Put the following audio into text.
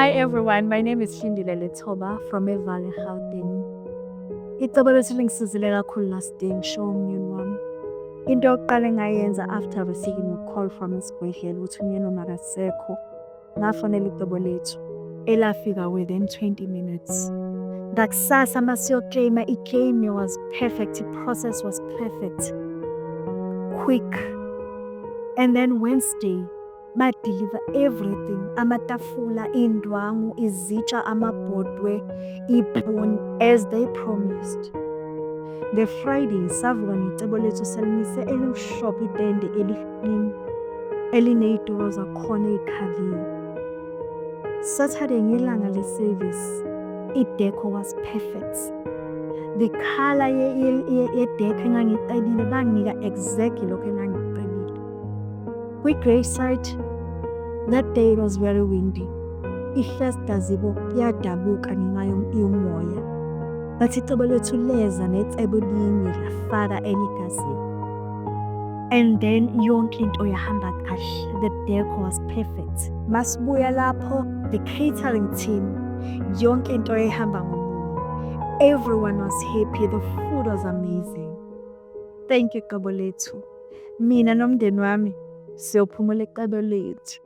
Hi everyone, my name is Shindile Letoba from eValley Gauteng. Icebo lethu lingisizile kakhulu last day ngisho umyeni wami. Into yokuqala engayenza after receiving a call from esibhedlela ukuthi umyeni wami akasekho, ngafonela icebo lethu elafika within 20 minutes. Ngakusasa masiyoclaima i-claim was perfect, i-process was perfect, quick. And then Wednesday, deliver everything, amatafula, indwangu, izitsha, amabhodwe, ipuni, as they promised. The Friday, savuka ngecebo lethu selimise elimhlophe itende elifini eliney'turo zakhona ey'khaviwe. Saturday ngelanga le-service, i-decor was perfect. The color ye-decor engangiyicelile banginika exactly lokho engangikucelile. Kwi-graveside, that day it was very windy. Ifesta zibo yadabuka ngenxa yomoya. But icebo lethu leza necebo linye lafaka enye igazini. And then yonke into yahamba kahle. The decor was perfect. Masibuya lapho, the catering team, yonke into yahamba ngomumo. Everyone was happy. The food was amazing. Thank you, icebo lethu. Mina nomndeni wami siyophumula icebo lethu.